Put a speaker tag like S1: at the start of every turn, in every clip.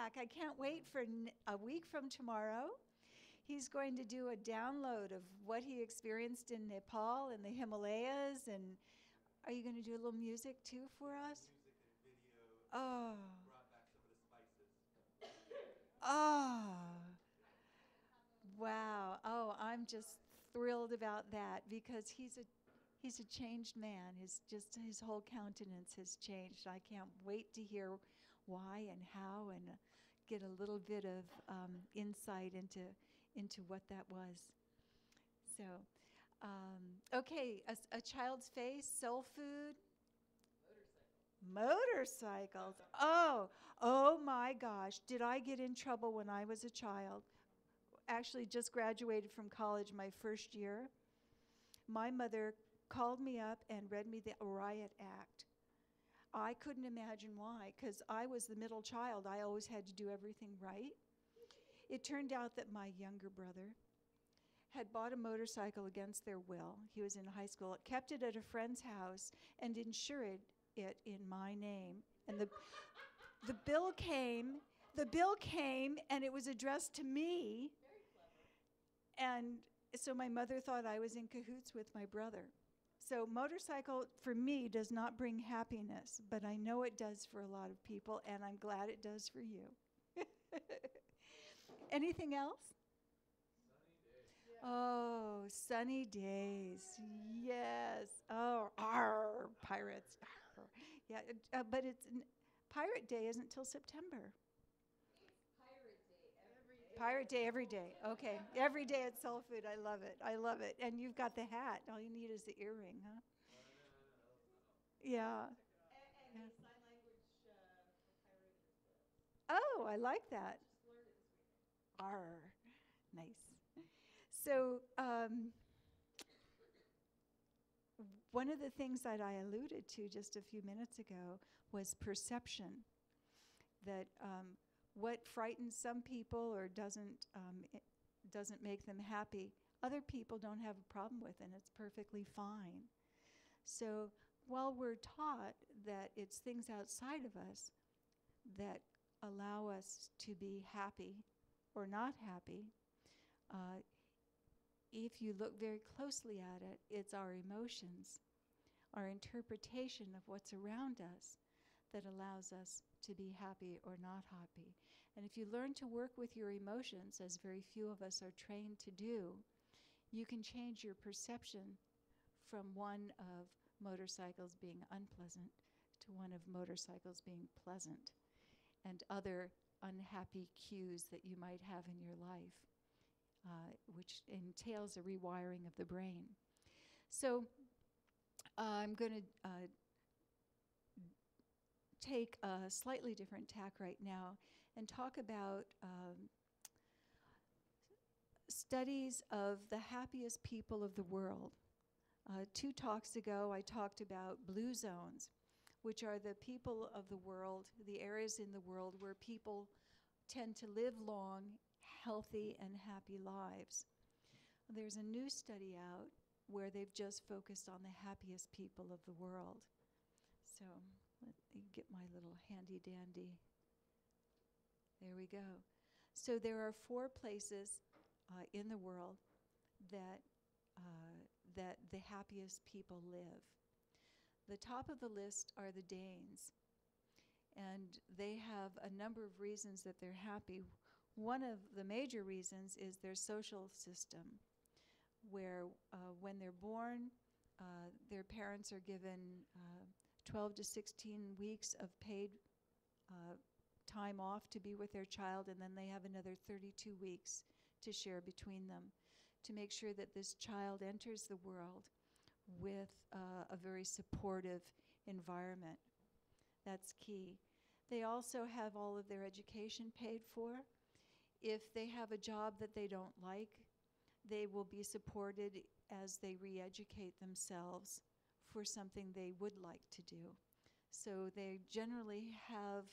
S1: back. I can't wait for a week from tomorrow. He's going to do a download of what he experienced in Nepal and the Himalayas. And are you going to do a little music too for us?
S2: Music and video.
S1: Oh.
S2: Brought back some of the spices.
S1: Oh. Wow. Oh, I'm just thrilled about that because he's a changed man. His whole countenance has changed. I can't wait to hear why and how and get a little bit of insight into what that was. So, okay, a child's face, soul food. Motorcycles. Oh my gosh. Did I get in trouble when I was a child? Actually, just graduated from college my first year. My mother called me up and read me the riot act. I couldn't imagine why, because I was the middle child. I always had to do everything right. It turned out that my younger brother had bought a motorcycle against their will. He was in high school, kept it at a friend's house, and insured it in my name. And the bill came, and it was addressed to me.
S3: Very clever.
S1: And so my mother thought I was in cahoots with my brother. So motorcycle, for me, does not bring happiness, but I know it does for a lot of people, and I'm glad it does for you. Anything else?
S2: Sunny day.
S3: Yeah.
S1: Oh, sunny days. Yes. Oh, arr, pirates. Arr. Yeah, but Pirate Day isn't till September.
S3: Pirate Day every day.
S1: Pirate Day every day. Okay. Every day at SoulFood. I love it. I love it. And you've got the hat. All you need is the earring, huh? Yeah.
S3: And
S1: Yeah.
S3: the sign language for pirate is the.
S1: Oh, I like that.
S3: Just learned it this weekend.
S1: Arr. Nice. So, one of the things that I alluded to just a few minutes ago was perception. That what frightens some people or doesn't make them happy, other people don't have a problem with, and it's perfectly fine. So while we're taught that it's things outside of us that allow us to be happy or not happy, if you look very closely at it, it's our emotions, our interpretation of what's around us that allows us to be happy or not happy. And if you learn to work with your emotions, as very few of us are trained to do, you can change your perception from one of motorcycles being unpleasant to one of motorcycles being pleasant, and other unhappy cues that you might have in your life, which entails a rewiring of the brain. So I'm going to take a slightly different tack right now and talk about studies of the happiest people of the world. 2 talks ago, I talked about blue zones, which are the people of the world, the areas in the world where people tend to live long, healthy, and happy lives. There's a new study out where they've just focused on the happiest people of the world. So let me get my little handy dandy. There we go. So there are 4 places in the world that the happiest people live. The top of the list are the Danes, and they have a number of reasons that they're happy. One of the major reasons is their social system, where when they're born, their parents are given 12 to 16 weeks of paid time off to be with their child, and then they have another 32 weeks to share between them to make sure that this child enters the world with a very supportive environment. That's key. They also have all of their education paid for. If they have a job that they don't like, they will be supported as they re-educate themselves for something they would like to do. So they generally have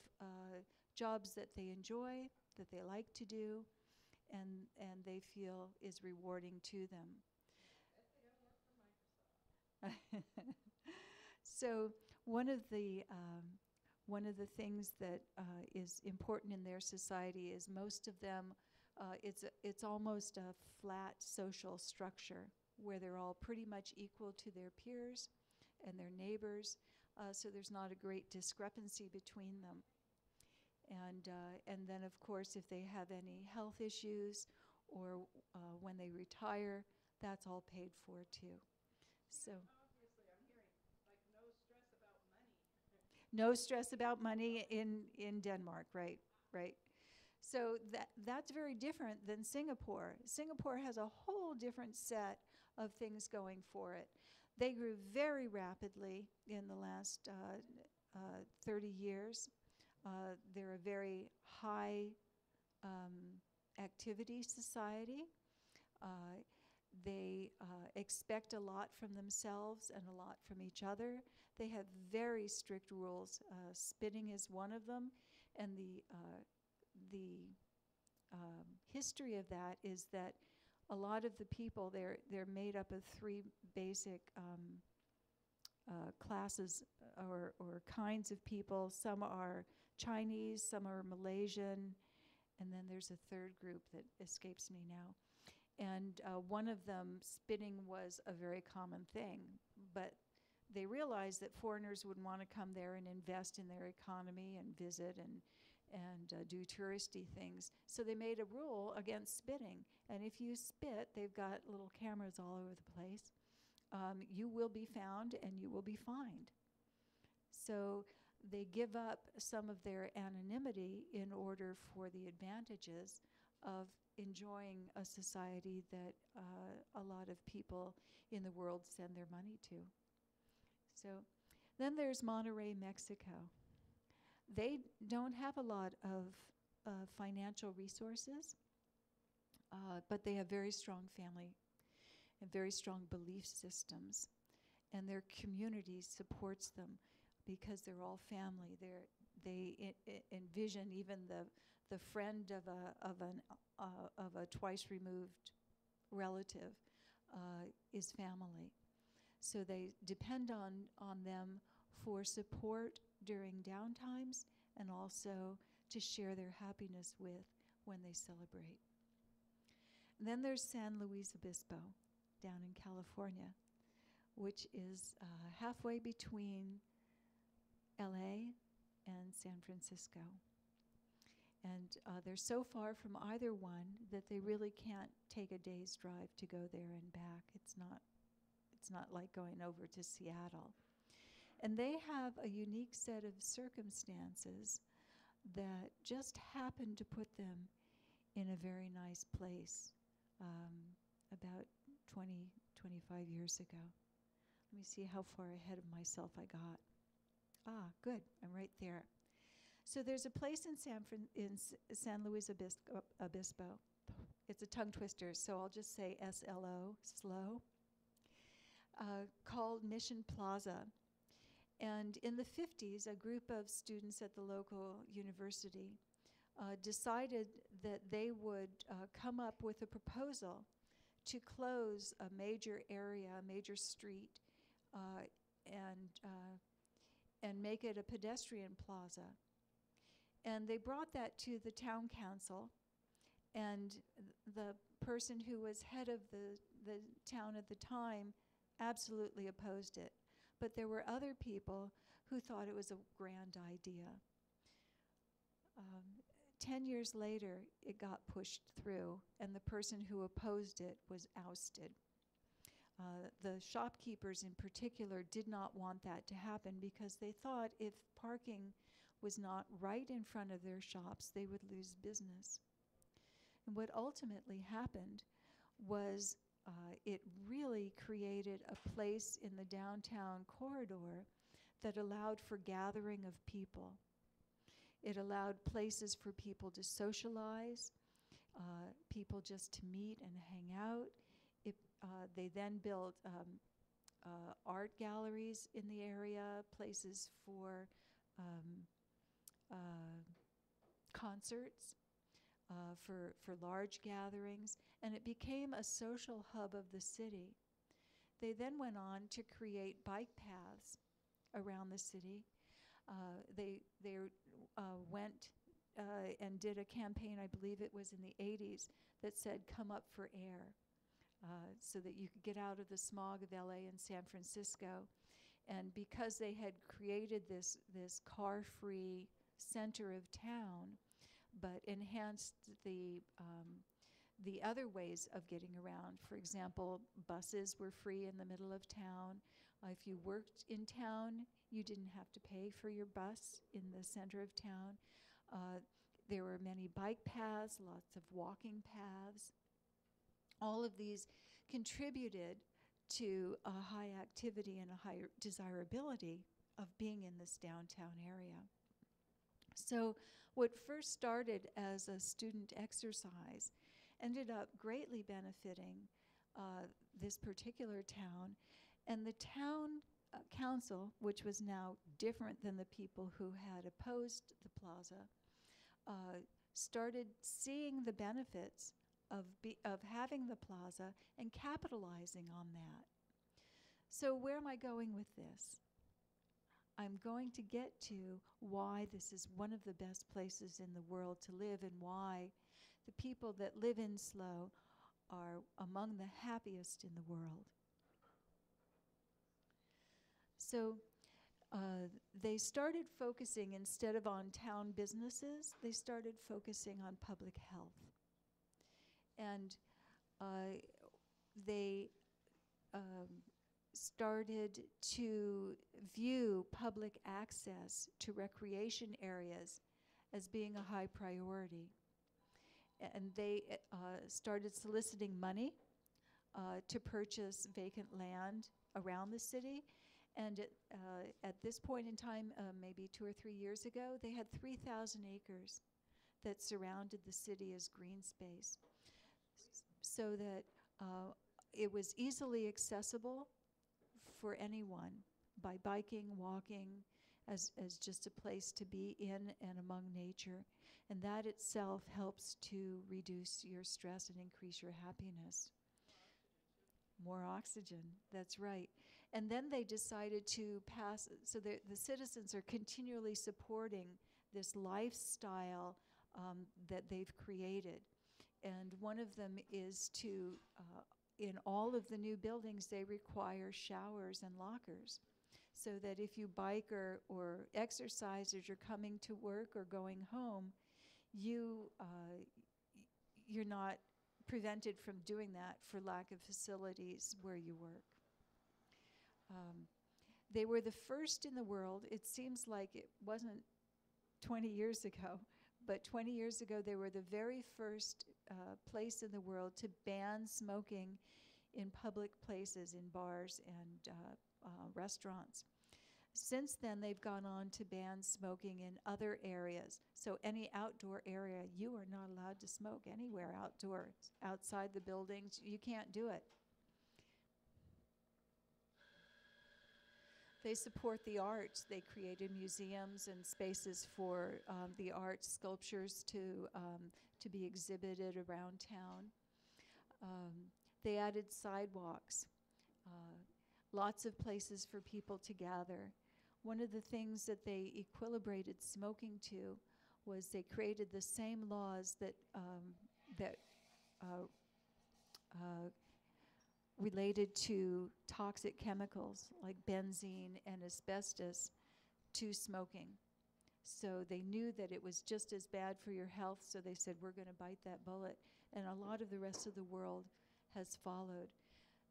S1: jobs that they enjoy, that they like to do, and they feel is rewarding to them.
S3: They don't work for Microsoft.
S1: So one of the one of the things that is important in their society is most of them, it's almost a flat social structure where they're all pretty much equal to their peers and their neighbors, so there's not a great discrepancy between them. And then, of course, if they have any health issues or when they retire, that's all paid for too. So
S3: Obviously, I'm hearing like no stress about money.
S1: no stress about money in Denmark, right, right. So that's very different than Singapore. Singapore has a whole different set of things going for it. They grew very rapidly in the last 30 years. They're a very high activity society. They expect a lot from themselves and a lot from each other. They have very strict rules. Spitting is one of them, and the history of that is that a lot of the people, they're made up of three basic classes or kinds of people. Some are Chinese, some are Malaysian, and then there's a third group that escapes me now. And one of them, spitting was a very common thing, but they realized that foreigners would want to come there and invest in their economy and visit and do touristy things. So they made a rule against spitting. And if you spit, they've got little cameras all over the place. You will be found and you will be fined. So they give up some of their anonymity in order for the advantages of enjoying a society that a lot of people in the world send their money to. So then there's Monterrey, Mexico. They don't have a lot of financial resources, but they have very strong family and very strong belief systems. And their community supports them because they're all family. They envision even the friend of a twice removed relative is family. So they depend on them for support during downtimes and also to share their happiness with when they celebrate. And then there's San Luis Obispo down in California, which is halfway between LA and San Francisco. And they're so far from either one that they really can't take a day's drive to go there and back. It's not like going over to Seattle. And they have a unique set of circumstances that just happened to put them in a very nice place about 20, 25 years ago. Let me see how far ahead of myself I got. Ah, good, I'm right there. So there's a place in San Luis Obispo. It's a tongue twister, so I'll just say SLO, slow, called Mission Plaza. And in the 50s, a group of students at the local university decided that they would come up with a proposal to close a major area, a major street, and make it a pedestrian plaza. And they brought that to the town council, and the person who was head of the town at the time absolutely opposed it. But there were other people who thought it was a grand idea. 10 years later, it got pushed through, and the person who opposed it was ousted. The shopkeepers in particular did not want that to happen because they thought if parking was not right in front of their shops, they would lose business. And what ultimately happened was it really created a place in the downtown corridor that allowed for gathering of people. It allowed places for people to socialize, people just to meet and hang out. They then built art galleries in the area, places for concerts, for large gatherings, and it became a social hub of the city. They then went on to create bike paths around the city. They went and did a campaign, I believe it was in the 80s, that said, "Come up for air," so that you could get out of the smog of LA and San Francisco. And because they had created this car-free center of town, but enhanced the other ways of getting around. For example, buses were free in the middle of town. If you worked in town, you didn't have to pay for your bus in the center of town. There were many bike paths, lots of walking paths. All of these contributed to a high activity and a higher desirability of being in this downtown area. So what first started as a student exercise ended up greatly benefiting this particular town. And the town council, which was now different than the people who had opposed the plaza, started seeing the benefits of having the plaza and capitalizing on that. So where am I going with this? I'm going to get to why this is one of the best places in the world to live, and why the people that live in SLO are among the happiest in the world. So they started focusing, instead of on town businesses, they started focusing on public health. And they started to view public access to recreation areas as being a high priority. And they started soliciting money to purchase vacant land around the city. And at this point in time, maybe 2 or 3 years ago, they had 3,000 acres that surrounded the city as green space, so that it was easily accessible for anyone by biking, walking, as just a place to be in and among nature. And that itself helps to reduce your stress and increase your happiness. More oxygen, that's right. And then they decided to pass, so the citizens are continually supporting this lifestyle that they've created. And one of them is to, in all of the new buildings, they require showers and lockers, so that if you bike or exercise as you're coming to work or going home, you're not prevented from doing that for lack of facilities where you work. They were the first in the world. It seems like it wasn't 20 years ago, but 20 years ago they were the very first place in the world to ban smoking in public places, in bars and restaurants. Since then, they've gone on to ban smoking in other areas. So any outdoor area, you are not allowed to smoke anywhere outdoors. Outside the buildings, you can't do it. They support the arts. They created museums and spaces for the arts, sculptures to be exhibited around town. They added sidewalks, lots of places for people to gather. One of the things that they equilibrated smoking to was they created the same laws that related to toxic chemicals like benzene and asbestos to smoking. So they knew that it was just as bad for your health, so they said, we're going to bite that bullet. And a lot of the rest of the world has followed.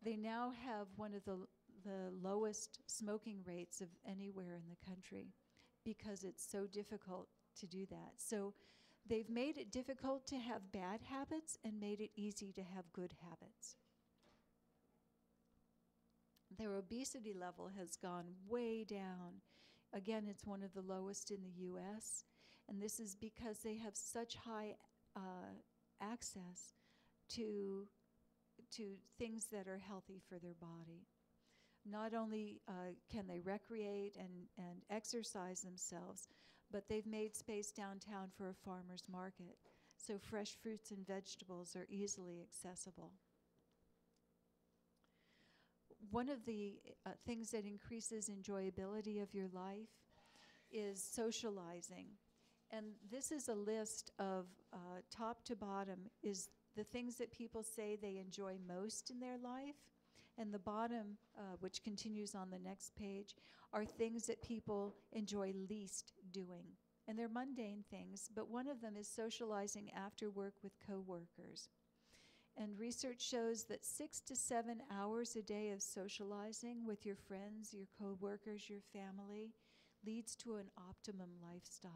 S1: They now have one of the lowest smoking rates of anywhere in the country, because it's so difficult to do that. So they've made it difficult to have bad habits and made it easy to have good habits. Their obesity level has gone way down. Again, it's one of the lowest in the US, and this is because they have such high access to things that are healthy for their body. Not only can they recreate and exercise themselves, but they've made space downtown for a farmer's market, so fresh fruits and vegetables are easily accessible. One of the things that increases enjoyability of your life is socializing. And this is a list of top to bottom is the things that people say they enjoy most in their life. And the bottom, which continues on the next page, are things that people enjoy least doing. And they're mundane things, but one of them is socializing after work with coworkers. And research shows that 6 to 7 hours a day of socializing with your friends, your coworkers, your family leads to an optimum lifestyle.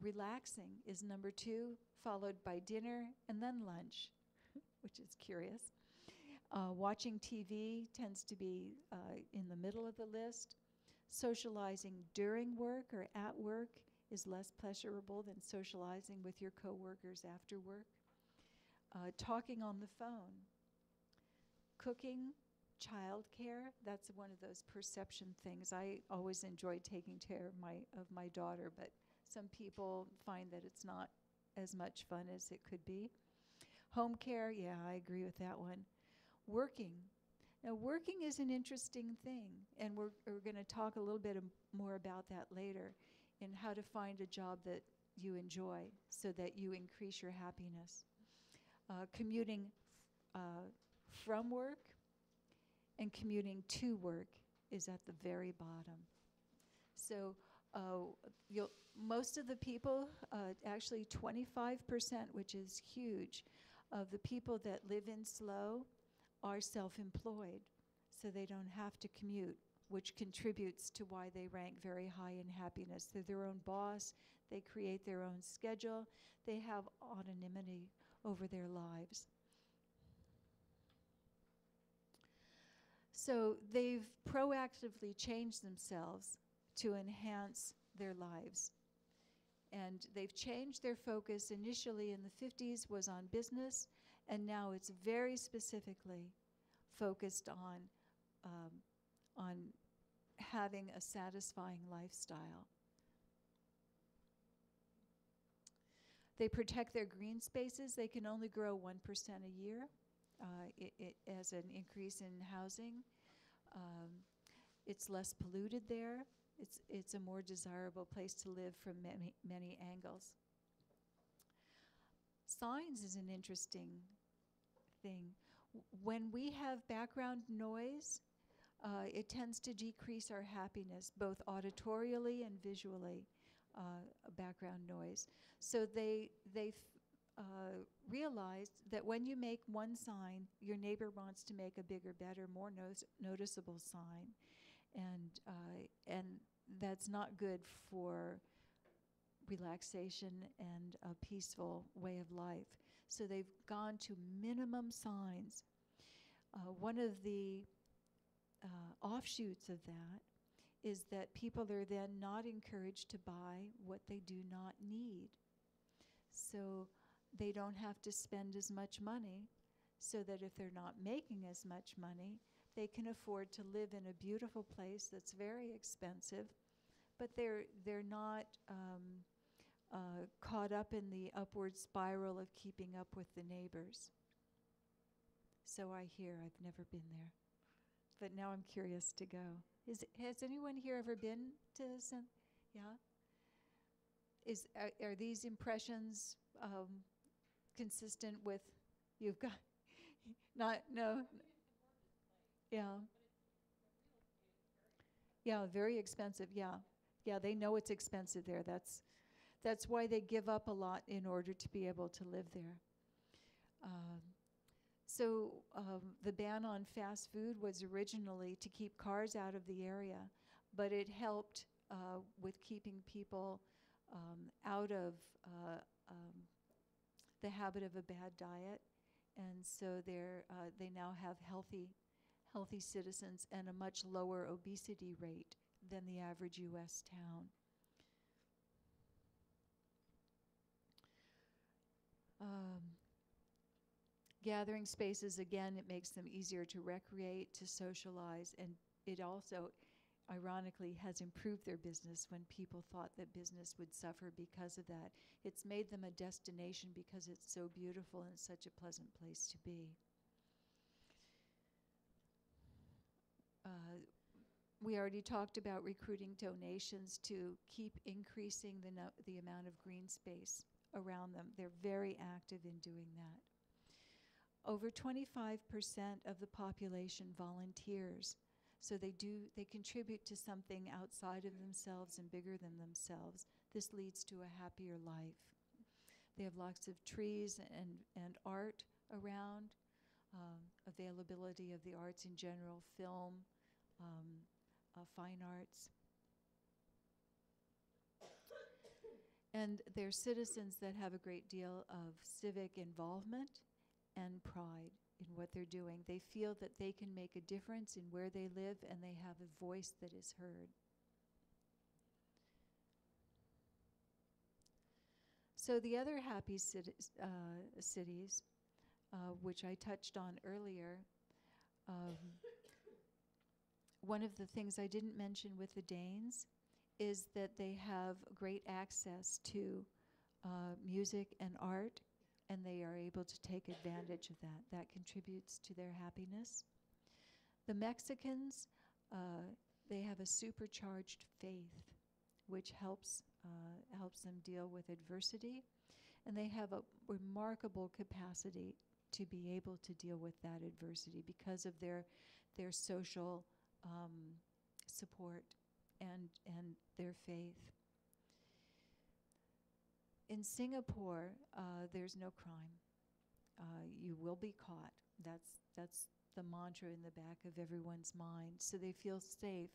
S1: Relaxing is number 2, followed by dinner and then lunch, which is curious. Watching TV tends to be in the middle of the list. Socializing during work or at work is less pleasurable than socializing with your coworkers after work. Talking on the phone. Cooking, childcare, that's one of those perception things. I always enjoyed taking care of my daughter, but some people find that it's not as much fun as it could be. Home care, yeah, I agree with that one. Working. Now, working is an interesting thing, and we're going to talk a little bit more about that later in how to find a job that you enjoy so that you increase your happiness. Commuting from work and commuting to work is at the very bottom. So most of the people, actually 25%, which is huge, of the people that live in SLO are self-employed, so they don't have to commute, which contributes to why they rank very high in happiness. They're their own boss, they create their own schedule, they have autonomy over their lives. So they've proactively changed themselves to enhance their lives. And they've changed their focus. Initially in the 50s was on business, and now it's very specifically focused on having a satisfying lifestyle. They protect their green spaces. They can only grow 1% a year as an increase in housing. It's less polluted there. It's a more desirable place to live from many angles. Signs is an interesting thing. When we have background noise, it tends to decrease our happiness, both auditorially and visually, background noise. So they realized that when you make one sign, your neighbor wants to make a bigger, better, more noticeable sign. And that's not good for relaxation and a peaceful way of life. So they've gone to minimum signs. One of the offshoots of that is that people are then not encouraged to buy what they do not need. So they don't have to spend as much money, so that if they're not making as much money, they can afford to live in a beautiful place that's very expensive, but they're not caught up in the upward spiral of keeping up with the neighbors. So I hear. I've never been there, but now I'm curious to go. Has anyone here ever been to some? Yeah. Are these impressions consistent with you've got? Not no. Yeah. Yeah, very expensive. Yeah, yeah. They know it's expensive there. That's why they give up a lot in order to be able to live there. So the ban on fast food was originally to keep cars out of the area, but it helped with keeping people out of the habit of a bad diet, and so they now have healthy citizens and a much lower obesity rate than the average U.S. town. Gathering spaces, again, it makes them easier to recreate, to socialize, and it also, ironically, has improved their business when people thought that business would suffer because of that. It's made them a destination because it's so beautiful and such a pleasant place to be. We already talked about recruiting donations to keep increasing the amount of green space around them. They're very active in doing that. Over 25% of the population volunteers, so they contribute to something outside of themselves and bigger than themselves. This leads to a happier life. They have lots of trees and art around, availability of the arts in general, film, fine arts. And they're citizens that have a great deal of civic involvement and pride in what they're doing. They feel that they can make a difference in where they live, and they have a voice that is heard. So the other happy cities, which I touched on earlier, one of the things I didn't mention with the Danes is that they have great access to music and art, and they are able to take advantage of that. That contributes to their happiness. The Mexicans, they have a supercharged faith, which helps them deal with adversity, and they have a remarkable capacity to be able to deal with that adversity because of their social support and their faith. In Singapore, there's no crime. You will be caught. That's the mantra in the back of everyone's mind. So they feel safe,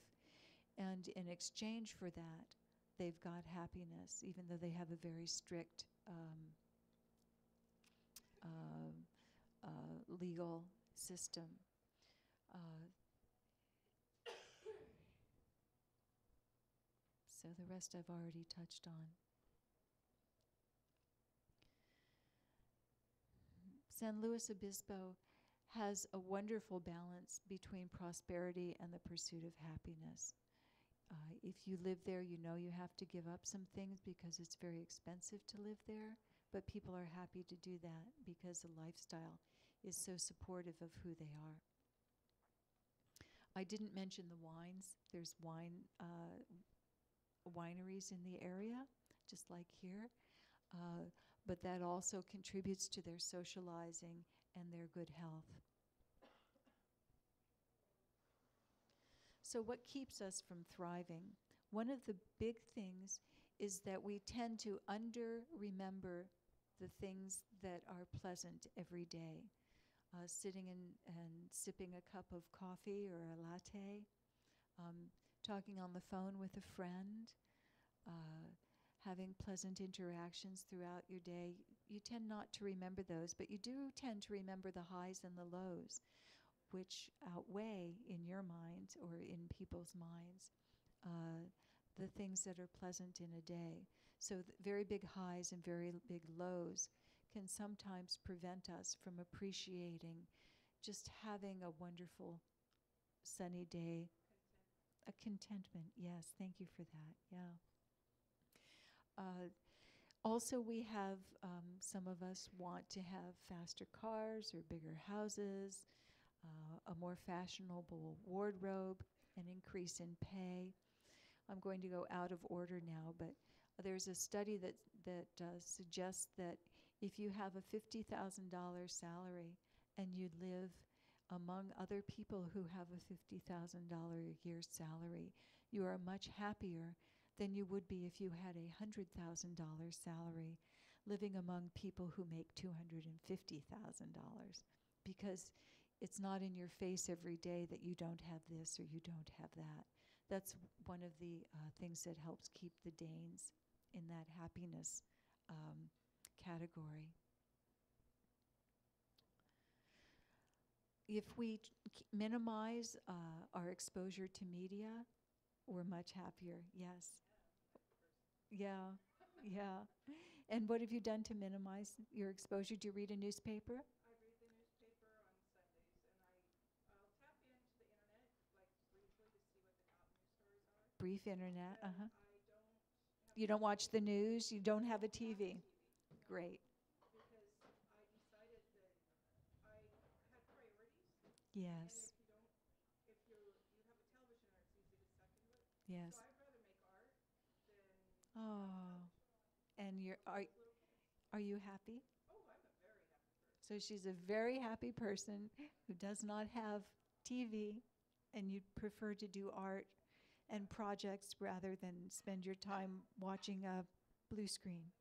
S1: and in exchange for that, they've got happiness, even though they have a very strict legal system. So the rest I've already touched on. San Luis Obispo has a wonderful balance between prosperity and the pursuit of happiness. If you live there, you know you have to give up some things because it's very expensive to live there, but people are happy to do that because the lifestyle is so supportive of who they are. I didn't mention the wines. There's wineries in the area, just like here, but that also contributes to their socializing and their good health. So what keeps us from thriving? One of the big things is that we tend to under-remember the things that are pleasant every day. Sitting and sipping a cup of coffee or a latte, talking on the phone with a friend, having pleasant interactions throughout your day. You tend not to remember those, but you do tend to remember the highs and the lows, which outweigh in your mind or in people's minds the things that are pleasant in a day. So very big highs and very big lows can sometimes prevent us from appreciating just having a wonderful sunny day. A contentment, yes, thank you for that, yeah. Also, we have, some of us want to have faster cars or bigger houses, a more fashionable wardrobe, an increase in pay. I'm going to go out of order now, but there's a study that suggests that if you have a $50,000 salary and you live among other people who have a $50,000 a year salary, you are much happier than you would be if you had a $100,000 salary living among people who make $250,000, because it's not in your face every day that you don't have this or you don't have that. That's one of the things that helps keep the Danes in that happiness category. If we minimize our exposure to media, we're much happier, yes. Yeah, yeah. And what have you done to minimize your exposure? Do you read a newspaper?
S3: I read the newspaper on Sundays, and I'll tap into the internet, like briefly, to see what the top news stories are.
S1: Brief internet,
S3: But
S1: uh-huh.
S3: I don't have
S1: You don't watch the news? You don't have a TV?
S3: No.
S1: Great.
S3: Because I decided that I had priorities, and
S1: Yes.
S3: if you have a television, or it's easy to
S1: Yes.
S3: So I'd rather make art than
S1: Oh. And
S3: with little kids.
S1: are you happy?
S3: Oh, I'm a very happy person.
S1: So she's a very happy person who does not have TV, and you'd prefer to do art and projects rather than spend your time watching a blue screen.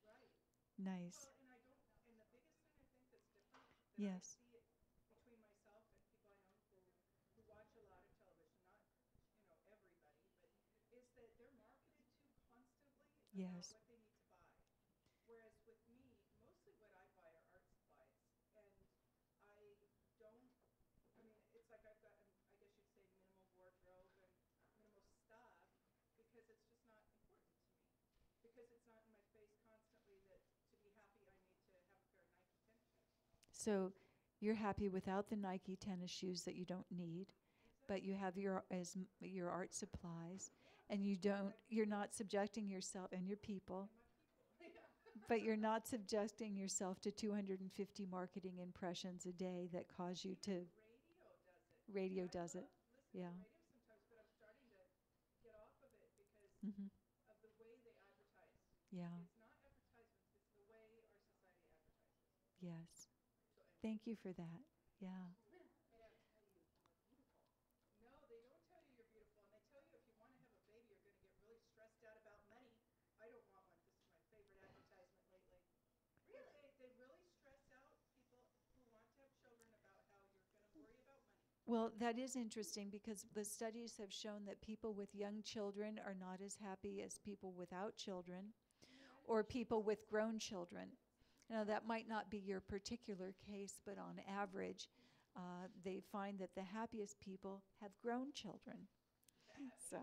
S3: Right.
S1: Nice.
S3: Well, and I don't, and the biggest thing I think that's different that I
S1: Yes.
S3: see it between myself and people I know who watch a lot of television, not, everybody, but is that they're marketed to constantly about
S1: Yes.
S3: what they need to buy. Whereas with me, mostly what I buy are art supplies. And I don't, I mean, it's like I've got, I guess you'd say minimal wardrobe and minimal stuff because it's just not important to me. Because it's not in my face constantly that to be happy I need to have a pair of Nike tennis shoes.
S1: So you're happy without the Nike tennis shoes that you don't need, but you have your art supplies,
S3: Yeah.
S1: and you're not subjecting yourself and your people,
S3: And my people. Yeah.
S1: but you're not subjecting yourself to 250 marketing impressions a day that cause you to.
S3: Even radio does it.
S1: Radio
S3: And I
S1: does it.
S3: love listening
S1: Yeah.
S3: to radio sometimes, but I'm starting to get off of it because
S1: Hmm.
S3: of the way they advertise.
S1: Yeah.
S3: It's not advertisements, it's the way our society advertises.
S1: Yes.
S3: So anyway.
S1: Thank you for that. Yeah.
S3: They don't tell you you're beautiful. No, they don't tell you you're beautiful, and they tell you if you want to have a baby, you're going to get really stressed out about money. I don't want one. This is my favorite advertisement lately. Really? They really stress out people who want to have children about how you're going to worry about money.
S1: Well, that is interesting because the studies have shown that people with young children are not as happy as people without children or people with grown children. Now, that might not be your particular case, but on average, they find that the happiest people have grown children. So,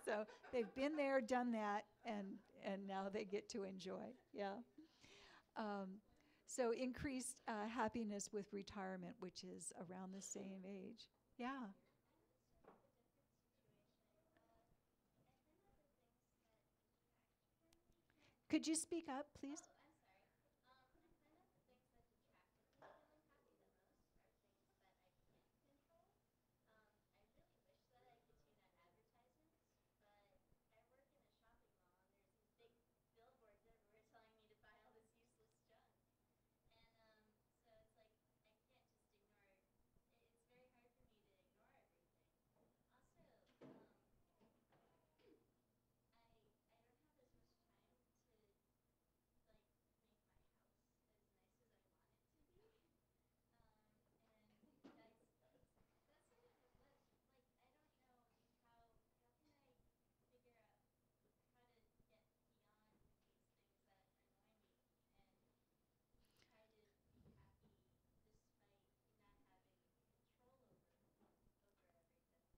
S1: so they've been there, done that, and now they get to enjoy. Yeah. So increased happiness with retirement, which is around the same age. Yeah. Could you speak up, please?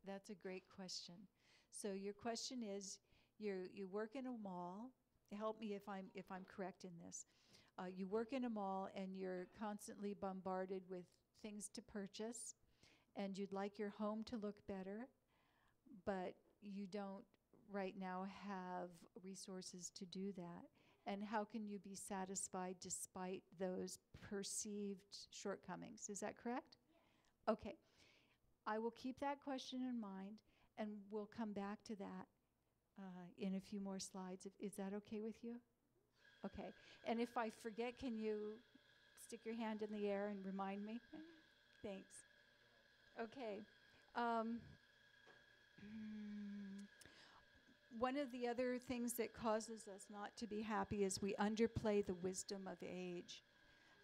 S1: That's a great question. So your question is, you work in a mall. Help me if I'm correct in this. You work in a mall and you're constantly bombarded with things to purchase, and you'd like your home to look better, but you don't right now have resources to do that. And how can you be satisfied despite those perceived shortcomings? Is that correct? Okay. I will keep that question in mind, and we'll come back to that in a few more slides. Is that okay with you? Okay. And if I forget, can you stick your hand in the air and remind me? Thanks. Okay. Um, One of the other things that causes us not to be happy is we underplay the wisdom of age.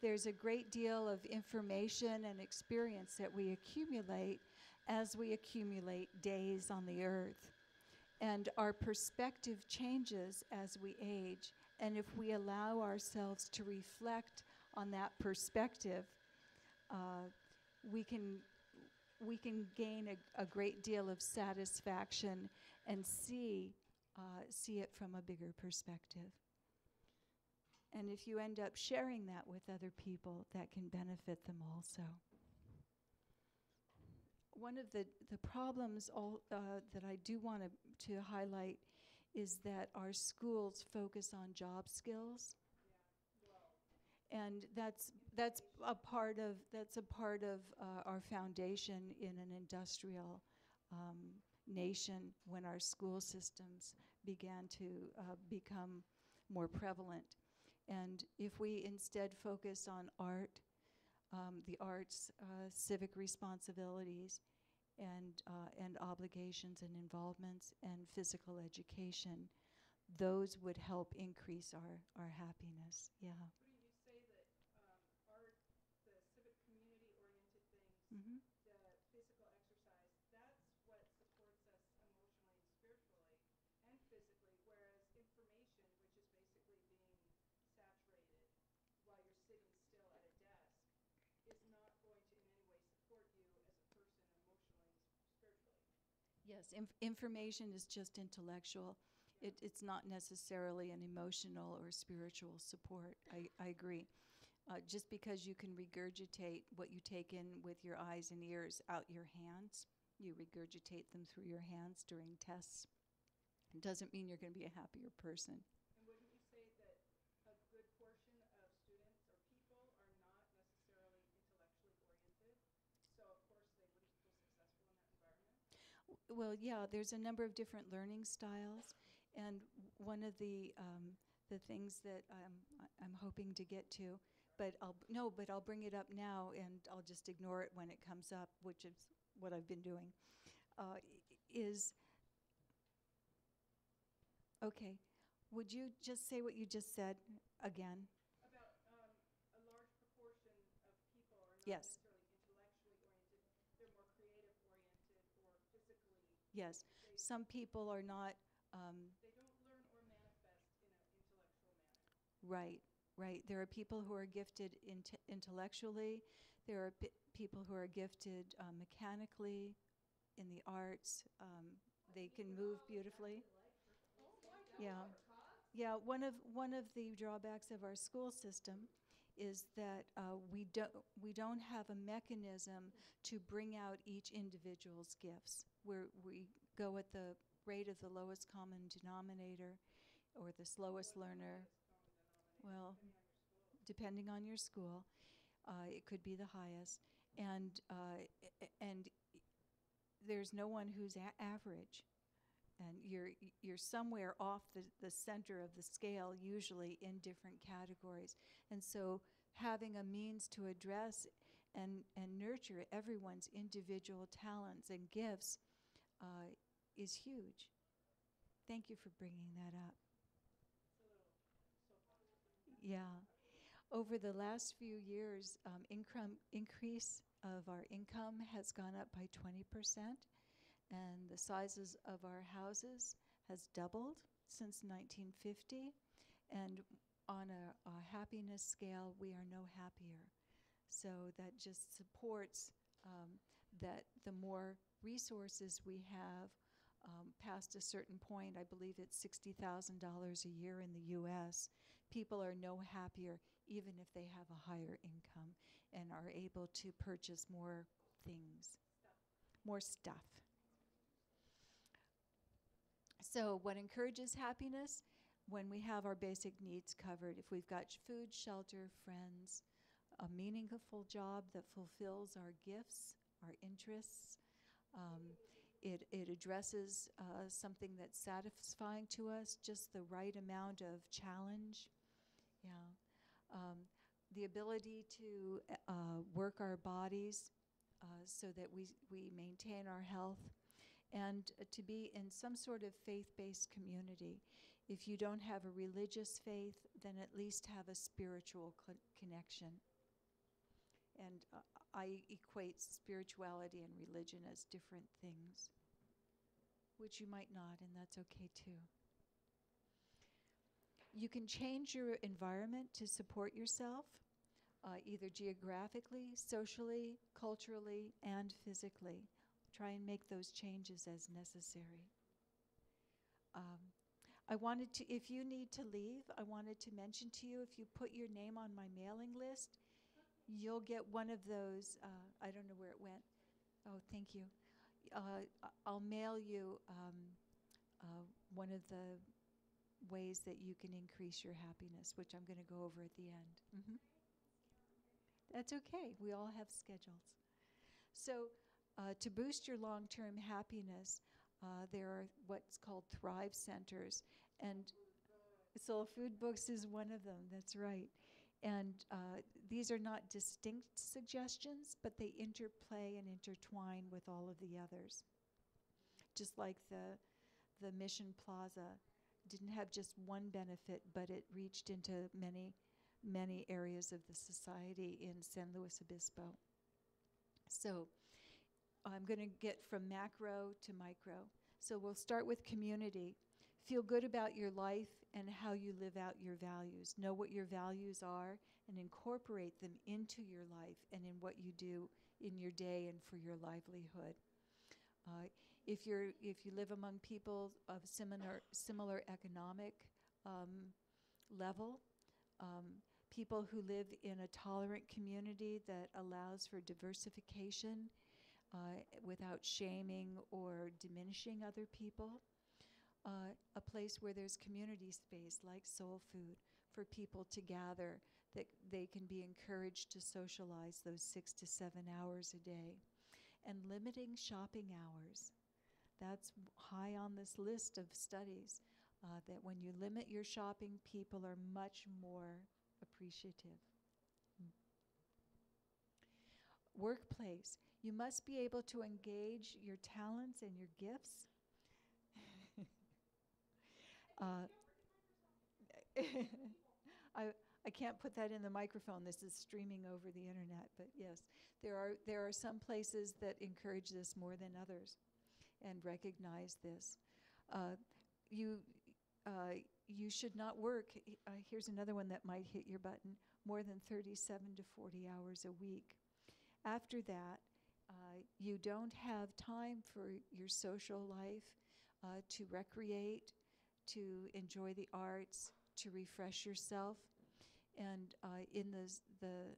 S1: There's a great deal of information and experience that we accumulate as we accumulate days on the earth. And our perspective changes as we age. And if we allow ourselves to reflect on that perspective, we can gain a great deal of satisfaction and see it from a bigger perspective. And if you end up sharing that with other people, that can benefit them also. One of the problems that I do want to highlight is that our schools focus on job skills. And that's a part of our foundation in an industrial nation when our school systems began to become more prevalent. And if we instead focus on art, the arts, civic responsibilities, and obligations and involvements, and physical education, those would help increase our happiness. Yeah.
S3: Wouldn't you say that art, the civic community-oriented things,
S1: Mm-hmm.
S3: the physical exercise, that's what supports us emotionally and spiritually and physically, whereas information, which is basically being saturated while you're sitting still at a desk, is not going to in any way support you as a person emotionally and spiritually.
S1: Yes, information is just intellectual.
S3: Yeah.
S1: It's not necessarily an emotional or spiritual support. I agree. Just because you can regurgitate what you take in with your eyes and ears out your hands, you regurgitate them through your hands during tests, it doesn't mean you're going to be a happier person.
S3: And wouldn't you say that a good portion of students or people are not necessarily intellectually oriented? So of course they wouldn't feel successful in that environment?
S1: Well, yeah, there's a number of different learning styles, and one of the things that I'm hoping to get to, but I'll bring it up now, and I'll just ignore it when it comes up, which is what I've been doing. Is okay. Would you just say what you just said again?
S3: About a large proportion of people are not
S1: Yes.
S3: necessarily intellectually oriented. They're more creative oriented or physically.
S1: Yes.
S3: They,
S1: Some people are not.
S3: they don't learn or manifest in an intellectual manner.
S1: Right, right. There are people who are gifted intellectually. There are people who are gifted mechanically in the arts. They can move beautifully. Yeah, yeah. One of the drawbacks of our school system is that we don't have a mechanism to bring out each individual's gifts. We go at the rate of the lowest common denominator, or the slowest learner. Well, depending on your school, it could be the highest, and there's no one who's average, and you're somewhere off the center of the scale, usually in different categories, and so having a means to address and nurture everyone's individual talents and gifts is huge. Thank you for bringing that up.
S3: It's a little soapbox.
S1: Yeah. Over the last few years, increase of our income has gone up by 20%, and the sizes of our houses has doubled since 1950. And on a happiness scale, we are no happier. So that just supports that the more resources we have, past a certain point, I believe it's $60,000 a year in the U.S., people are no happier even if they have a higher income and are able to purchase more things, more stuff. So what encourages happiness? When we have our basic needs covered. If we've got food, shelter, friends, a meaningful job that fulfills our gifts, our interests. It addresses something that's satisfying to us, just the right amount of challenge. Yeah. The ability to work our bodies so that we maintain our health, and to be in some sort of faith-based community. If you don't have a religious faith, then at least have a spiritual connection. And I equate spirituality and religion as different things, which you might not, and that's okay too. You can change your environment to support yourself, either geographically, socially, culturally, and physically. Try and make those changes as necessary. I wanted to, if you need to leave, I wanted to mention to you, if you put your name on my mailing list, you'll get one of those, I don't know where it went. Oh, thank you. I'll mail you one of the ways that you can increase your happiness, which I'm going to go over at the end. Mm-hmm. That's okay. We all have schedules. So to boost your long-term happiness, There are what's called Thrive Centers, and Soul Food Books is one of them. That's right. And these are not distinct suggestions, but they interplay and intertwine with all of the others. Just like the Mission Plaza didn't have just one benefit, but it reached into many areas of the society in San Luis Obispo. So I'm going to get from macro to micro. So we'll start with community. Feel good about your life and how you live out your values. Know what your values are and incorporate them into your life and in what you do in your day and for your livelihood. If you live among people of similar economic level, people who live in a tolerant community that allows for diversification without shaming or diminishing other people, a place where there's community space like Soul Food for people to gather, that they can be encouraged to socialize those 6 to 7 hours a day, and limiting shopping hours. That's high on this list of studies, that when you limit your shopping, people are much more appreciative. Workplace. You must be able to engage your talents and your gifts. I can't put that in the microphone. This is streaming over the internet, but yes, there are some places that encourage this more than others and recognize this. You should not work, here's another one that might hit your button, more than 37 to 40 hours a week. After that, you don't have time for your social life, to recreate, to enjoy the arts, to refresh yourself. And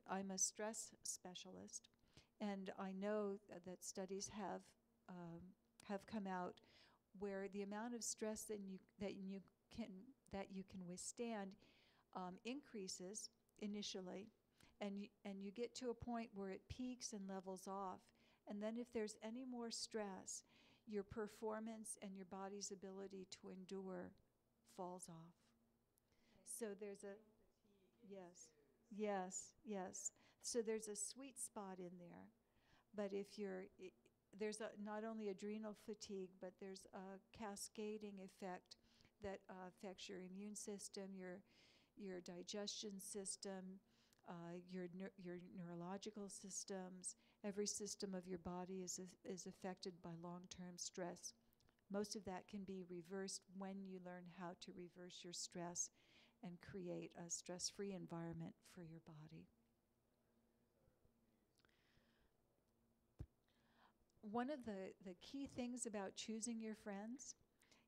S1: I'm a stress specialist, and I know that studies have come out where the amount of stress that you can withstand increases initially, and you get to a point where it peaks and levels off, and then if there's any more stress, your performance and your body's ability to endure falls off. So there's a yes. So there's a sweet spot in there, but if there's not only adrenal fatigue, but there's a cascading effect that affects your immune system, your digestion system, your neurological systems. Every system of your body is affected by long-term stress. Most of that can be reversed when you learn how to reverse your stress and create a stress-free environment for your body. One of the key things about choosing your friends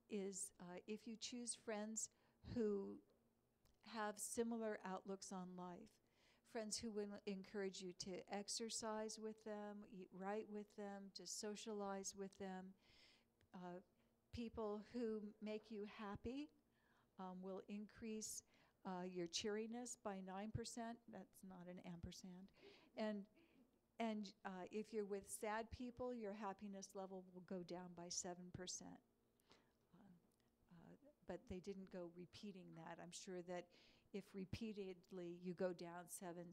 S1: is if you choose friends who have similar outlooks on life, friends who will encourage you to exercise with them, eat right with them, to socialize with them, people who make you happy will increase your cheeriness by 9%. That's not an ampersand. And if you're with sad people, your happiness level will go down by 7%. But they didn't go repeating that. I'm sure that if repeatedly you go down 7,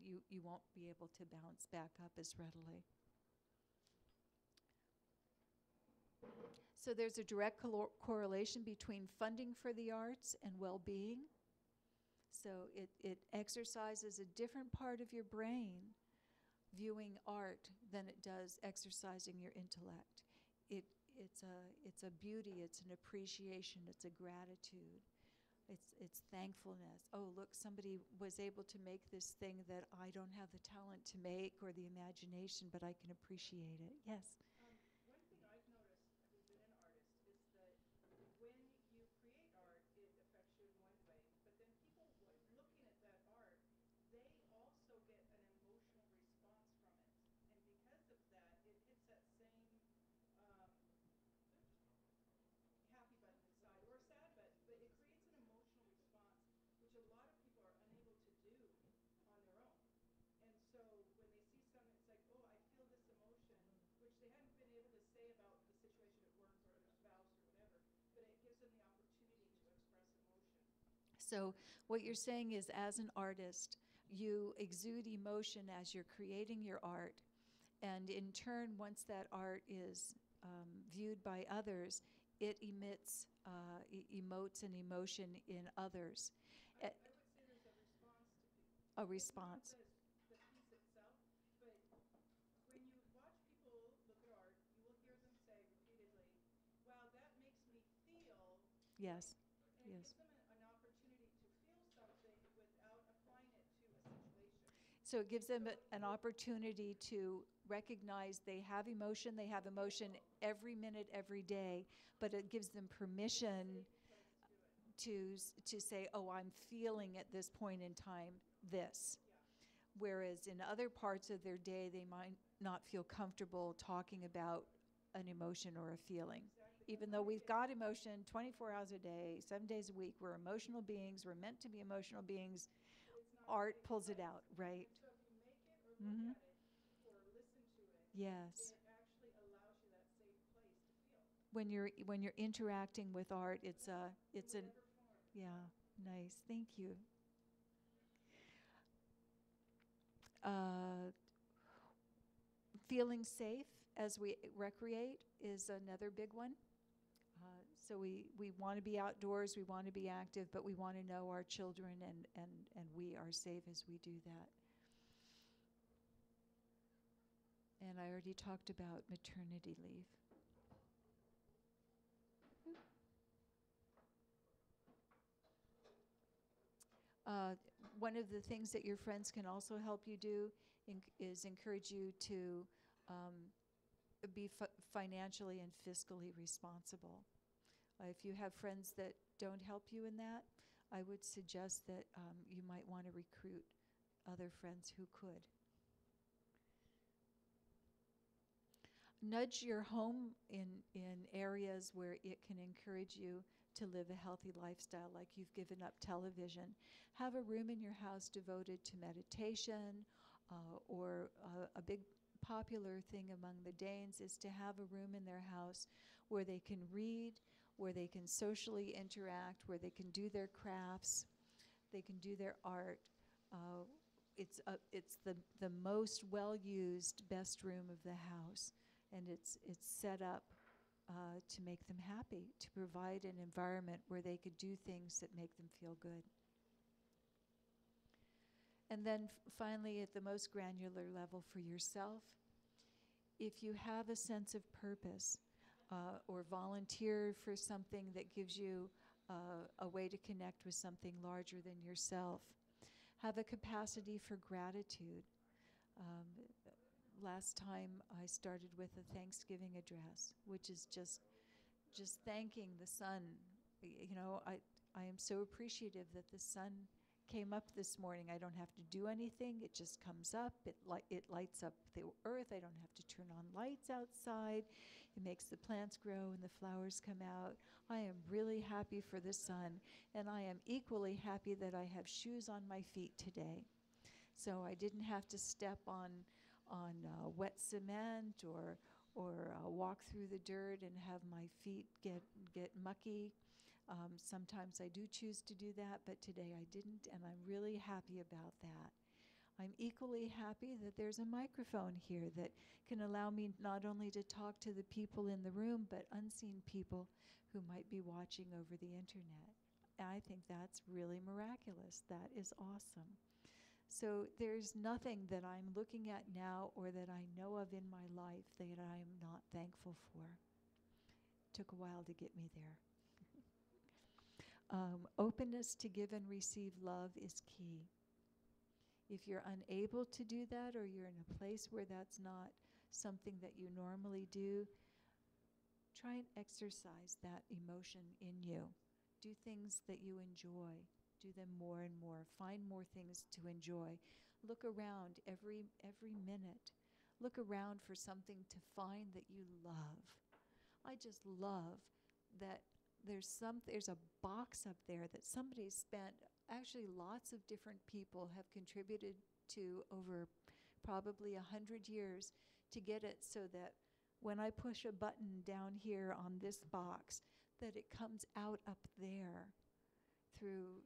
S1: you won't be able to bounce back up as readily. So there's a direct correlation between funding for the arts and well-being. So it exercises a different part of your brain viewing art than it does exercising your intellect. It's a beauty, it's an appreciation, it's a gratitude, it's thankfulness. Oh, look, somebody was able to make this thing that I don't have the talent to make or the imagination, but I can appreciate it. Yes?
S3: One thing I've noticed, having been an artist, is that when you create art, it affects you in one way, but then people looking at that art, they also get an emotional response from it. And because of that, it hits that same happy button inside, or sad button, but it creates an emotional response, which a lot of people are unable to do on their own. And so when they see something, it's like, oh, I feel this emotion, which they hadn't
S1: So what you're saying is, as an artist, you exude emotion as you're creating your art. And in turn, once that art is viewed by others, it emotes an emotion in others.
S3: I
S1: A,
S3: would say there's a response to people.
S1: a
S3: Maybe
S1: response.
S3: not the piece itself, but when you watch people look at art, you will hear them say repeatedly, wow, that makes me feel
S1: Yes.
S3: blank. And it
S1: Yes.
S3: gives them an opportunity to feel something without applying it to a situation.
S1: So it gives them
S3: So
S1: an opportunity to recognize they have emotion. They have emotion every minute, every day, but it gives them permission
S3: place to do it.
S1: to say, oh, I'm feeling at this point in time this.
S3: Yeah.
S1: Whereas in other parts of their day, they might not feel comfortable talking about an emotion or a feeling.
S3: Exactly.
S1: Even though we've got emotion 24 hours a day, 7 days a week, we're emotional beings, we're meant to be emotional beings,
S3: It's not a
S1: art
S3: safe
S1: pulls it
S3: place.
S1: out, right?
S3: And so if you make it or look
S1: Mm-hmm.
S3: at it or listen to it,
S1: Yes.
S3: it actually allows you that safe place to feel.
S1: When you're interacting with art, it's an
S3: Whatever form.
S1: yeah, nice. Thank you. Feeling safe as we recreate is another big one. So we want to be outdoors, we want to be active, but we want to know our children and we are safe as we do that. And I already talked about maternity leave. Uh, One of the things that your friends can also help you do is encourage you to be financially and fiscally responsible. If you have friends that don't help you in that, I would suggest that you might want to recruit other friends who could. Nudge your home in areas where it can encourage you to live a healthy lifestyle, like you've given up television. Have a room in your house devoted to meditation, or a big popular thing among the Danes is to have a room in their house where they can read, where they can socially interact, where they can do their crafts, they can do their art. Uh, it's the most well-used, best room of the house, and it's set up to make them happy, to provide an environment where they could do things that make them feel good. And then finally, at the most granular level for yourself, if you have a sense of purpose, or volunteer for something that gives you a way to connect with something larger than yourself, have a capacity for gratitude. Um, Last time I started with a Thanksgiving address, which is just thanking the sun. You know, I am so appreciative that the sun came up this morning. I don't have to do anything. It just comes up. It lights up the earth. I don't have to turn on lights outside. It makes the plants grow and the flowers come out. I am really happy for the sun, and I am equally happy that I have shoes on my feet today. So I didn't have to step on wet cement or walk through the dirt and have my feet get mucky. Sometimes I do choose to do that, but today I didn't, and I'm really happy about that. I'm equally happy that there's a microphone here that can allow me not only to talk to the people in the room, but unseen people who might be watching over the internet. I think that's really miraculous. That is awesome. So there's nothing that I'm looking at now or that I know of in my life that I'm not thankful for. Took a while to get me there. Openness to give and receive love is key. If you're unable to do that, or you're in a place where that's not something that you normally do, try and exercise that emotion in you. Do things that you enjoy. Do them more and more. Find more things to enjoy. Look around every minute. Look around for something to find that you love. I just love that there's a box up there that somebody spent, actually lots of different people have contributed to over probably 100 years to get it so that when I push a button down here on this box, that it comes out up there through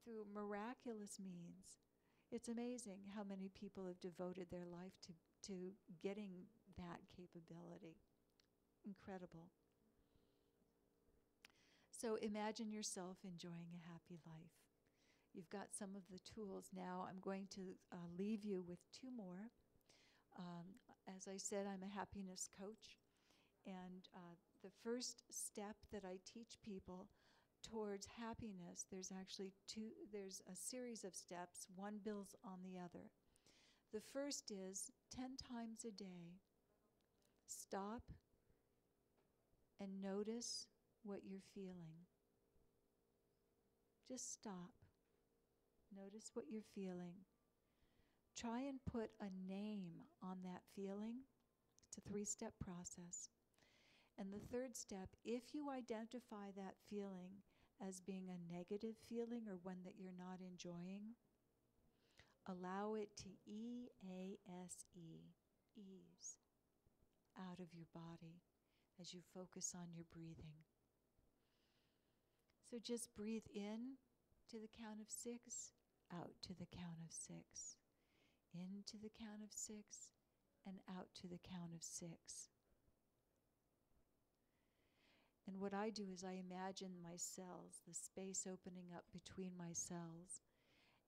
S1: through miraculous means. It's amazing how many people have devoted their life to getting that capability. Incredible. So imagine yourself enjoying a happy life. You've got some of the tools now. I'm going to leave you with two more. As I said, I'm a happiness coach. And the first step that I teach people towards happiness, there's a series of steps. One builds on the other. The first is 10 times a day, stop and notice what you're feeling. Just stop. Notice what you're feeling. Try and put a name on that feeling. It's a 3-step process. And the third step, if you identify that feeling as being a negative feeling or one that you're not enjoying, allow it to E-A-S-E, ease, out of your body as you focus on your breathing. So just breathe in to the count of 6, out to the count of 6, in to the count of 6, and out to the count of 6. And what I do is I imagine my cells, the space opening up between my cells,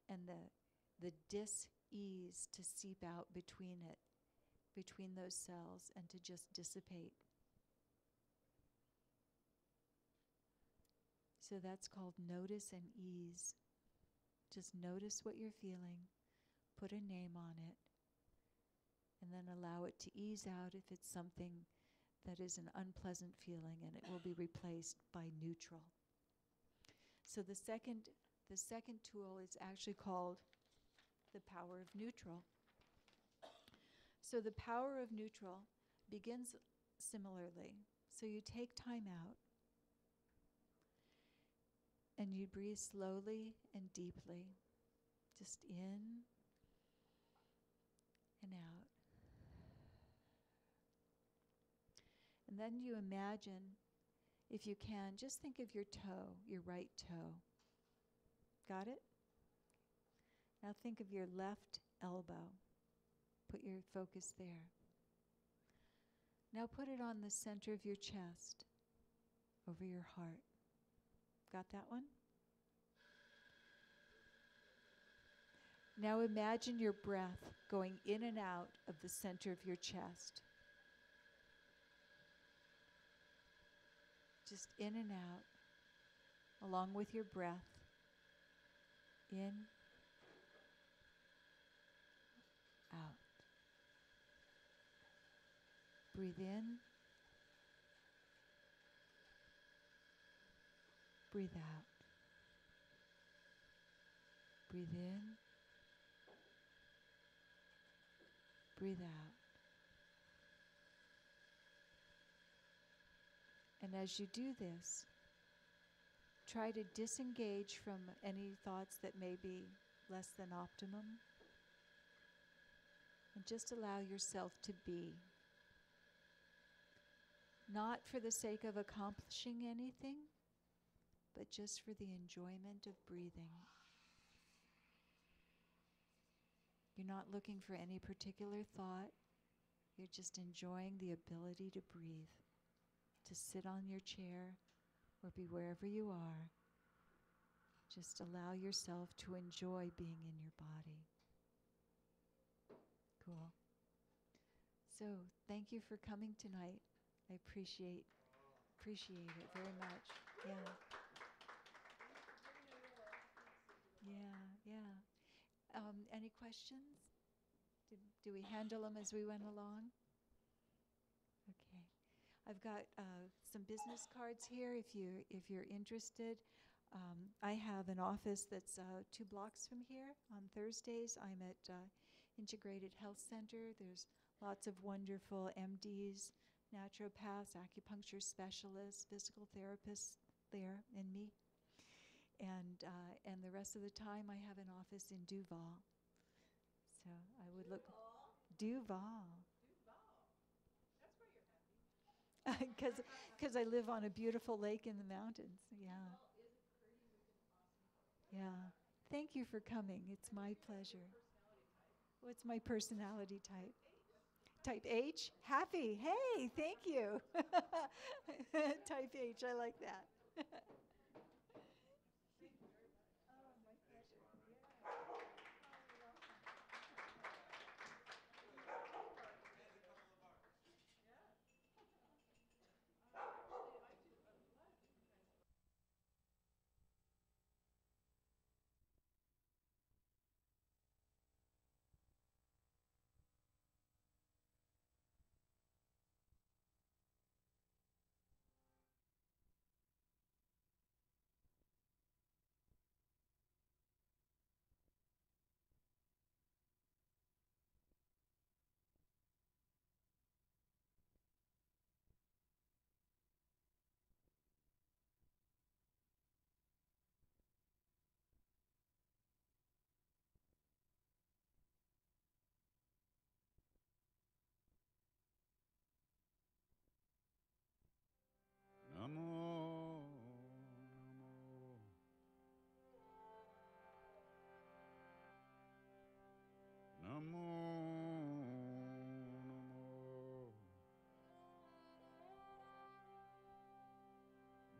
S1: and the dis-ease to seep out between those cells, and to just dissipate. So that's called notice and ease. Just notice what you're feeling, put a name on it, and then allow it to ease out if it's something that is an unpleasant feeling, and it will be replaced by neutral. So the second tool is actually called the power of neutral. So the power of neutral begins similarly. So you take time out, and you breathe slowly and deeply, just in and out. And then you imagine, if you can, just think of your toe, your right toe. Got it? Now think of your left elbow. Put your focus there. Now put it on the center of your chest, over your heart. Got that one? Now imagine your breath going in and out of the center of your chest. Just in and out, along with your breath. In, out. Breathe in. Breathe out. Breathe in. Breathe out. And as you do this, try to disengage from any thoughts that may be less than optimum. And just allow yourself to be. Not for the sake of accomplishing anything, but just for the enjoyment of breathing. You're not looking for any particular thought. You're just enjoying the ability to breathe, to sit on your chair or be wherever you are. Just allow yourself to enjoy being in your body. Cool. So, thank you for coming tonight. I appreciate it very much. Yeah. Yeah. Any questions? Do we handle them as we went along? Okay. I've got some business cards here if you're interested. I have an office that's 2 blocks from here. On Thursdays, I'm at Integrated Health Center. There's lots of wonderful MDs, naturopaths, acupuncture specialists, physical therapists there, and me. And the rest of the time, I have an office in Duval. So I would look. Duval.
S3: That's where you're happy.
S1: Because I live on a beautiful lake in the mountains. Yeah.
S3: Well, is it pretty? We can awesome.
S1: Yeah. Thank you for coming. It's my pleasure. What's my personality type? Type H? Happy. Hey, thank you. Type H, I like that.
S4: Namo, namo,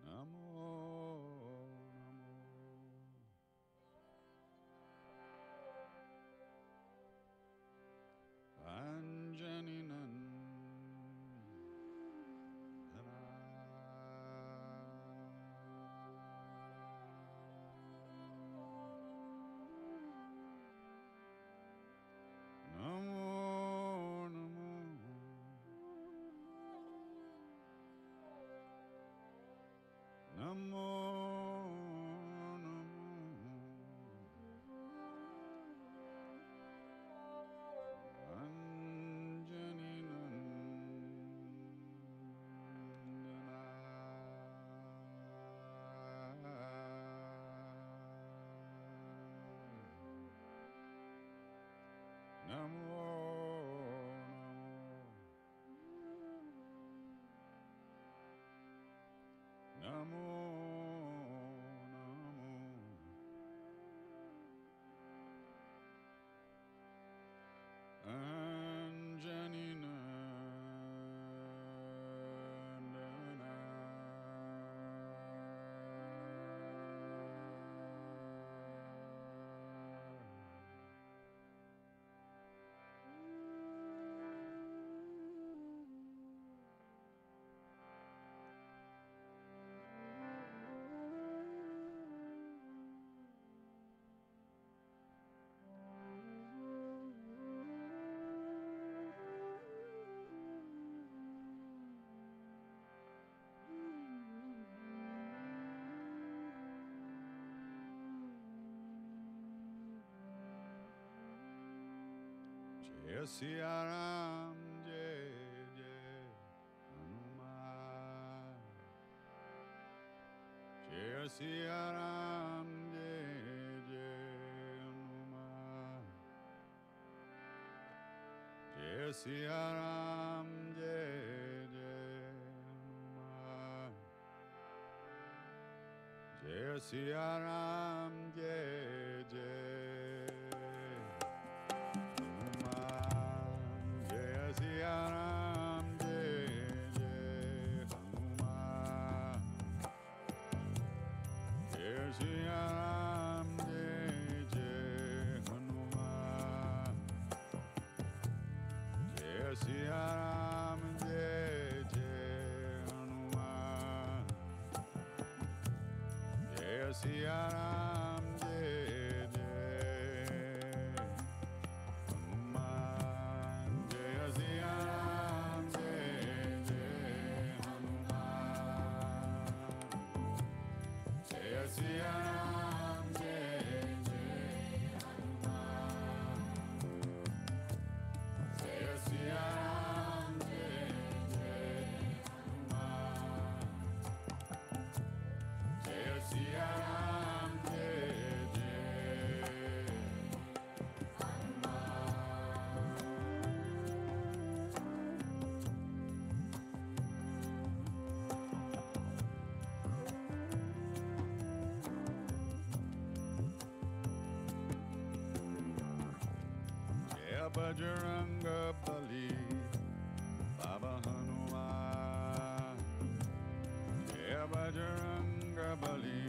S4: namo, Anjani Jai Siya Ram, Jai Jai Hanuman. Jai Siya Ram, Jai Jai Hanuman. Jai Siya Ram, Jai Jai Hanuman. Jai Siya Ram, Jai Jai Jai Siya Ram, Jai Jai Hanuman. Jai Siya Ram, Jai Jai Hanuman. Jai Siya Ram, Jai Jai Hanuman. Jai Siya Ram, Jai Jai Hanuman. Jai Siya Ram, Jai Jai Hanuman. Jai Siya Ram, Jai Jai Hanuman. Jai Siya Ram, Jai Jai Hanuman. Jai Siya Ram, Jai Jai Bajranga Bali, Baba Hanuman. Jaya Bajranga Bali,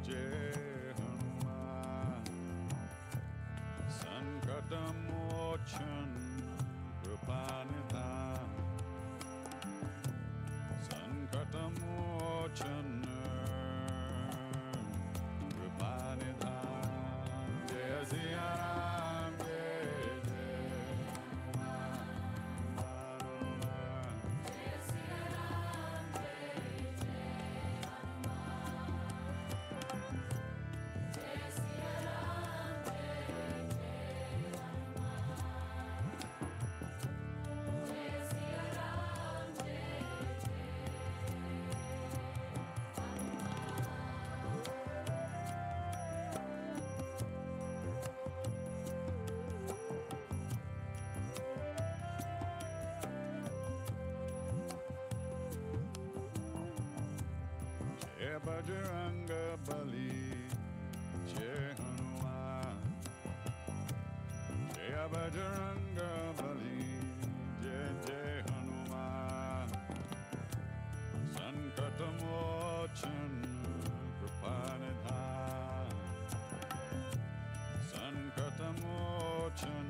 S4: Jai Hanuman. Sankatamochan Kripanidhan. Sankatamochan Kripanidhan. Jaya Siya Ram, Jai Jai Hanuman. Jai Bajranga Bali, Jai Hanuman. Jai Bajranga Bali, Jai Jai Hanuman. Sankatamochan Kripanidhan. Sankatamochan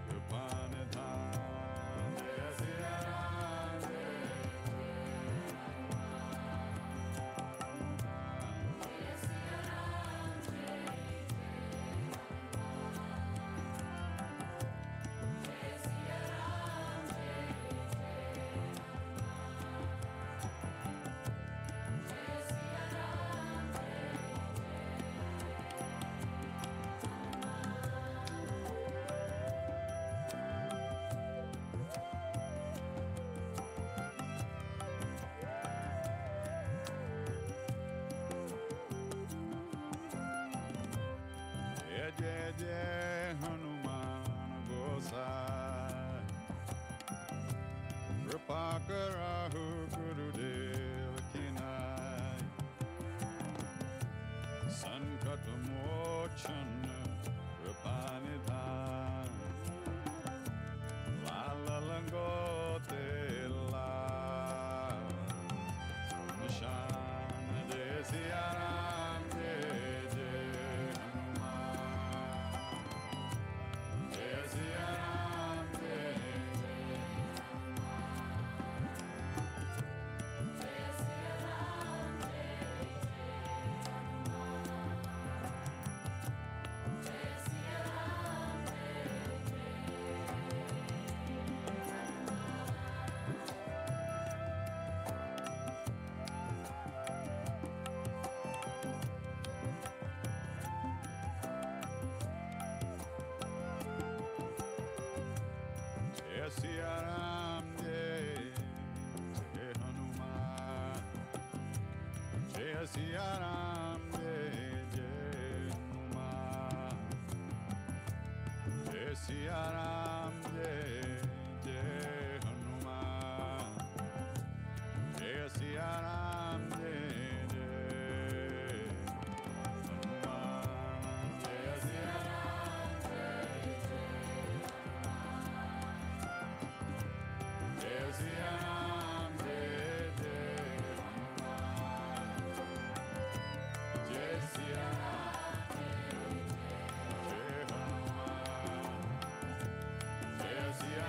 S4: Kripanidhan. Jai Siya Ram, Jai Jai Jai Jai Hanuman Gosai. Kripakarahu Gurudev Kinai. Sankatamochan Kripanidhan. La Langote La Nishan. Jai Siya Ram, Jai Jai Hanuman. Jai Siya Ram, Jai Jai Siya Ram, Jai Jai Hanuman. Jai Siya Ram, Jai Jai Hanuman. Jai Siya Ram, Jai Jai Hanuman. Jai Siya Ram, Jai Jai Hanuman. Jai Siya Ram, Jai Siya Ram, Jai Jai Hanuman. Jai Siya Ram, Jai Hanuman. Jai Siya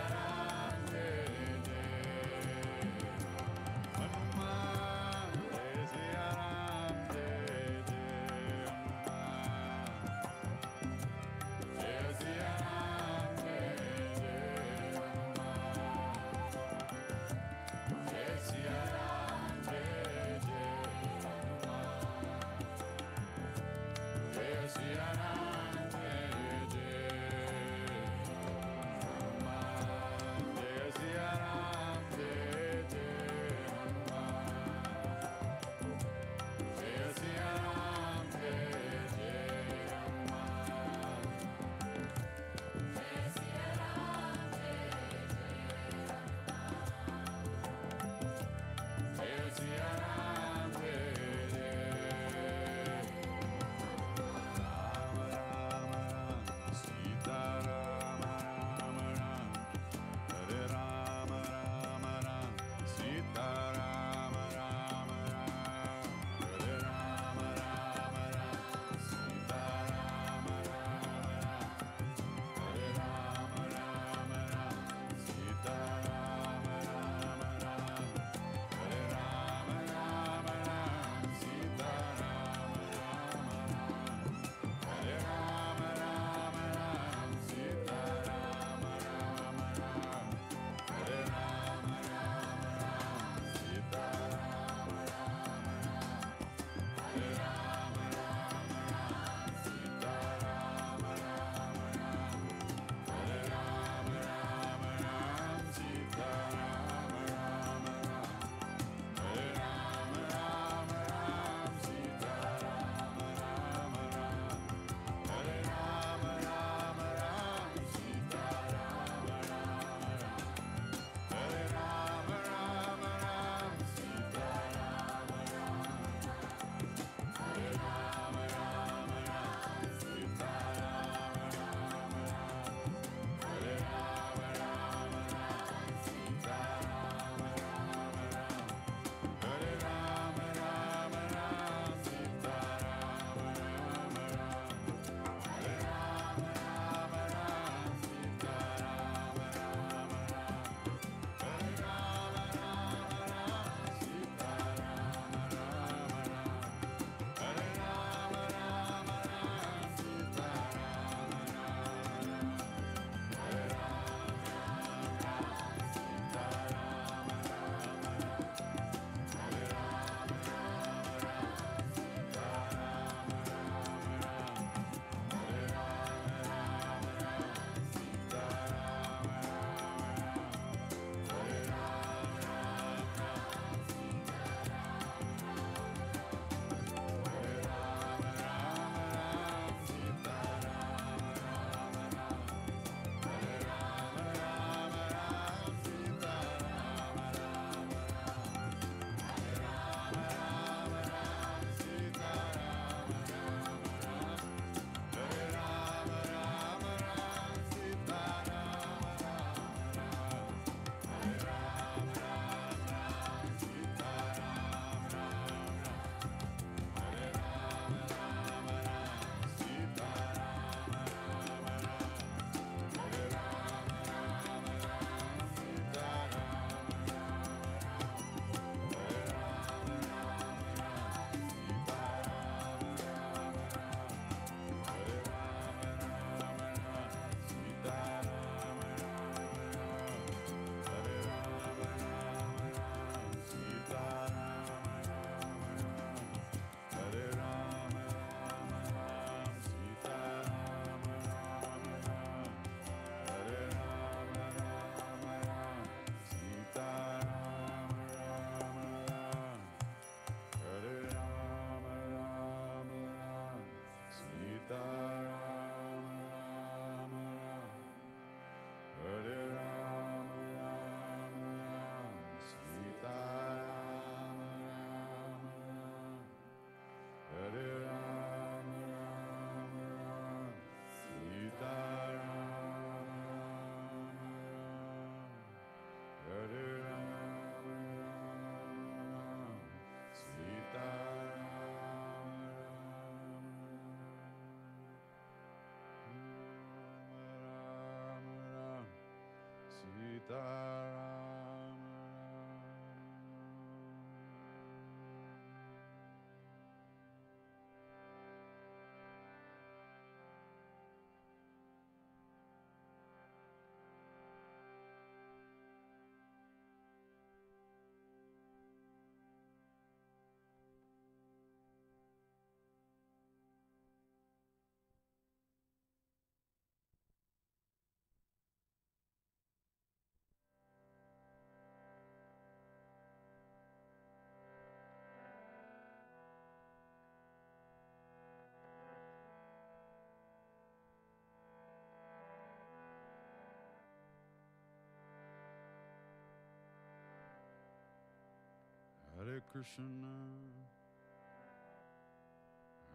S4: Hare Krishna,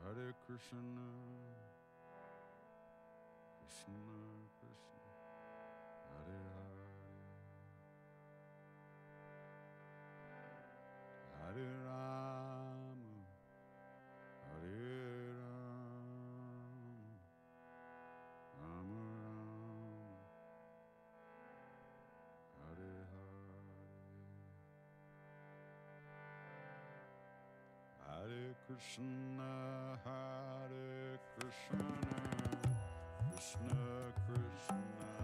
S4: Hare Krishna, Krishna Krishna, Hare Hare, Hare Rama, Hare Rama, Rama Rama, Hare Hare, Hare Krishna, Hare Krishna, Krishna Krishna,